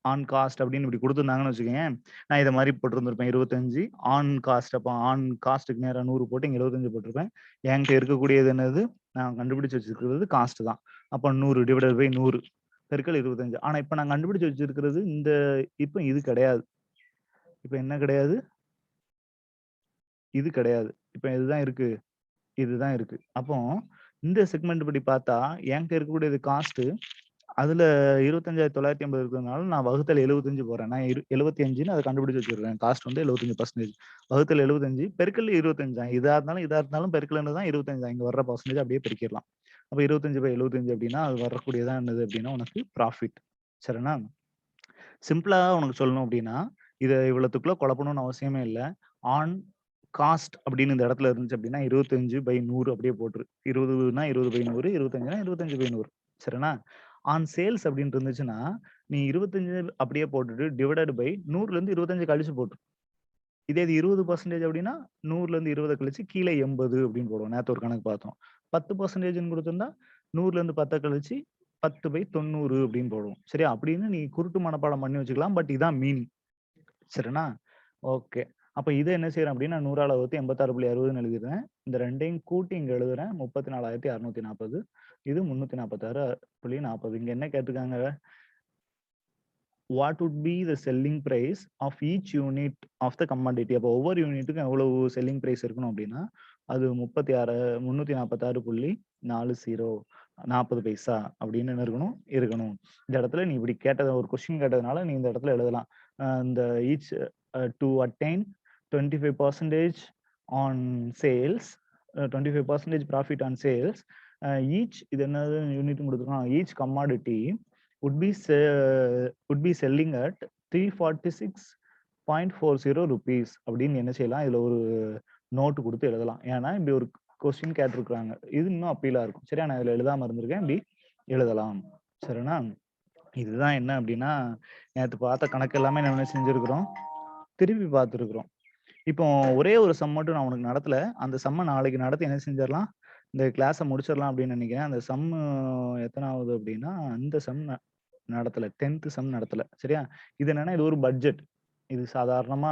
ஆன் காஸ்ட் அப்படின்னு இப்படி கொடுத்துருந்தாங்கன்னு வச்சுக்கோங்க, நான் இதை மாதிரி போட்டிருந்திருப்பேன் 25 ஆன் காஸ்ட். அப்போ ஆன் காஸ்ட்டுக்கு நேரம் 100 போட்டு இங்க 75 போட்டிருப்பேன். என்கிட்ட இருக்கக்கூடியது என்னது, நான் கண்டுபிடிச்சு வச்சிருக்கிறது காஸ்ட் தான். அப்போ 100 டிவைடட் பை 100 பெருக்கல் 25. ஆனா இப்ப நான் கண்டுபிடிச்சு வச்சிருக்கிறது இந்த, இப்ப இது கிடையாது, இப்ப என்ன கிடையாது, இது கிடையாது, இப்ப இதுதான் இருக்கு, இதுதான் இருக்கு. அப்போ இந்த செக்மெண்ட் படி பார்த்தா என்கிட்ட இருக்கக்கூடியது காஸ்ட், அதுல 25,980 இருக்கிறதுனால நான் வகுத்தல் 75 போறேன். நான் 75ன்னு அதை கண்டுபிடிச்சு வச்சிருக்கேன். காஸ்ட் வந்து 75%, வகுத்தல் 75 பெருக்கல் 25 தான். இதா இருந்தாலும் பெருக்கல்னு தான் 25 தான். இங்க வர்ற பர்சன்டேஜ் அப்படியே பெருக்கிடலாம். அப்ப 25/75 அப்படின்னா அது வரக்கூடியதான் என்னது அப்படின்னா உனக்கு ப்ராஃபிட். சரிண்ணா, சிம்பிளா உனக்கு சொல்லணும் அப்படின்னா இதை இவ்வளவுக்குள்ள குழப்பணும்னு அவசியமே இல்லை. ஆன் காஸ்ட் அப்படின்னு இந்த இடத்துல இருந்துச்சு அப்படின்னா 25/100 அப்படியே போட்டுரு. 20னா 20/100, 25னா 25/100. சரிண்ணா, ஆன் சேல்ஸ் அப்படின்னு இருந்துச்சுன்னா நீ 25 அப்படியே போட்டுட்டு டிவைடட் பை 100ல இருந்து 25 கழிச்சு போட்டு, இதே இது 20% அப்படின்னா 100ல இருந்து 20 கழிச்சு கீழே 80 அப்படின்னு போடுவோம். நேத்து ஒரு கணக்கு பார்த்தோம். 10% கொடுத்திருந்தா 100ல இருந்து 10 கழிச்சு 10/90 அப்படின்னு போடுவோம். சரியா, அப்படின்னு நீ குருட்டு மனப்பாடம் பண்ணி வச்சுக்கலாம். பட் இதான் மீனிங். சரிண்ணா, ஓகே. அப்ப இதை என்ன செய்யறேன் அப்படின்னா 100ஆல வகுத்து 86.60 எழுதிடுறேன். இந்த ரெண்டையும் கூட்டி இங்க எழுதுறேன் 34,640. இது 346.40. இங்க என்ன கேட்டிருக்காங்க, what would be the selling price of each unit of the commodity. அப்போ ஒவ்வொரு யூனிட்டுக்கும் எவ்வளவு செல்லிங் பிரைஸ் இருக்கணும் அப்படின்னா அது 346,346.40 பைசா அப்படின்னு என்ன இருக்கணும். இந்த இடத்துல நீ இப்படி கேட்டது ஒரு கொஸ்டின் கேட்டதுனால நீ இந்த இடத்துல எழுதலாம். இந்த each to attain 25% on sales, 25% profit on sales, each இது என்னது யூனிட் கொடுத்துருக்கோம், each commodity would be selling at 346.40 rupees அப்படின்னு என்ன செய்யலாம், இதுல ஒரு நோட்டு கொடுத்து எழுதலாம். ஏன்னா இப்படி ஒரு கொஸ்டின் கேட்டிருக்காங்க, இது இன்னும் அப்பீலா இருக்கும். சரியா, நான் இதுல எழுதாம இருந்திருக்கேன், இப்படி எழுதலாம். சரிண்ணா, இதுதான் என்ன அப்படின்னா நேற்று பார்த்த கணக்கு எல்லாமே நம்ம செஞ்சிருக்கிறோம், திருப்பி பார்த்துருக்குறோம். இப்போ ஒரே ஒரு சம் மட்டும் நான் உனக்கு நடத்தல, அந்த சம்மை நாளைக்கு நடத்தி என்ன செஞ்சிடலாம், இந்த கிளாஸை முடிச்சிடலாம் அப்படின்னு நினைக்கிறேன். அந்த சம் எத்தனாவது அப்படின்னா அந்த சம் நடத்தல, 10th சம் நடத்தல. சரியா, இது என்னன்னா இது ஒரு பட்ஜெட். இது சாதாரணமா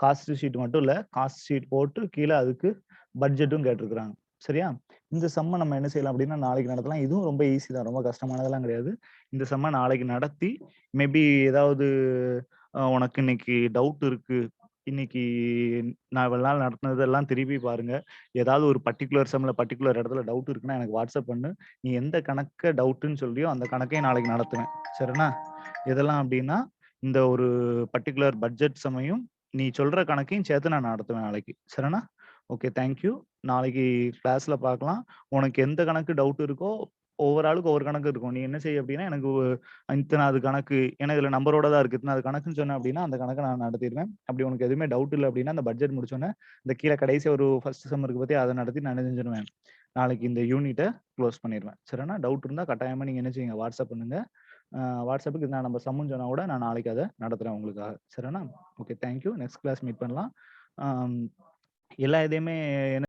காஸ்ட் ஷீட் மட்டும் இல்ல, காஸ்ட் ஷீட் போட்டு கீழே அதுக்கு பட்ஜெட்டும் கேட்டிருக்கிறாங்க. சரியா, இந்த சம்மை நம்ம என்ன செய்யலாம் அப்படின்னா நாளைக்கு நடத்தலாம். இதுவும் ரொம்ப ஈஸி தான், ரொம்ப கஷ்டமானதெல்லாம் கிடையாது. இந்த சம்மை நாளைக்கு நடத்தி மேபி ஏதாவது உனக்கு இன்னைக்கு டவுட் இருக்கு, இன்னைக்கு நான் இவ்வளவு நாள் நடத்தினதெல்லாம் திருப்பி பாருங்க, ஏதாவது ஒரு பர்டிகுலர் சம்ல பர்டிகுலர் இடத்துல டவுட் இருக்குன்னா எனக்கு வாட்ஸ்அப் பண்ணு. நீ எந்த கணக்க டவுட்னு சொல்றியோ அந்த கணக்கையும் நாளைக்கு நடத்துவேன். சரிண்ணா, இதெல்லாம் அப்படின்னா இந்த ஒரு பர்டிகுலர் பட்ஜெட் சமையும் நீ சொல்ற கணக்கையும் சேர்த்து நான் நடத்துவேன் நாளைக்கு. சரிண்ணா, ஓகே, தேங்க்யூ. நாளைக்கு கிளாஸ்ல பார்க்கலாம். உனக்கு எந்த கணக்கு டவுட் இருக்கோ ஒவ்வொரு ஆளுக்கு ஒவ்வொரு கணக்கு இருக்கும். நீ என்ன செய்ய அப்படின்னா எனக்கு இத்தனாவது கணக்கு, ஏன்னா இதுல நம்பரோட தான் இருக்கு, இத்தனாவது கணக்குன்னு சொன்னேன் அப்படின்னா அந்த கணக்கை நான் நடத்திடுவேன். அப்படி உனக்கு எதுவுமே டவுட் இல்லை அப்படின்னா அந்த பட்ஜெட் முடிச்சோன்னே இந்த கீழே கடைசி ஒரு ஃபர்ஸ்ட் சம் இருக்கு பத்தி அதை நடத்தி நான் செஞ்சிருவேன். நாளைக்கு இந்த யூனிட்டை க்ளோஸ் பண்ணிடுவேன். சரிண்ணா, டவுட் இருந்தால் கட்டாயமா நீங்க என்ன செய்யுங்க, வாட்ஸ்அப் பண்ணுங்க. வாட்ஸ்அப்புக்கு நான் நம்ம சம்முன்னு சொன்னா கூட நான் நாளைக்கு அதை நடத்துறேன் உங்களுக்காக. சரிண்ணா, okay, thank you. Next class meet பண்ணலாம். எல்லா இதையுமே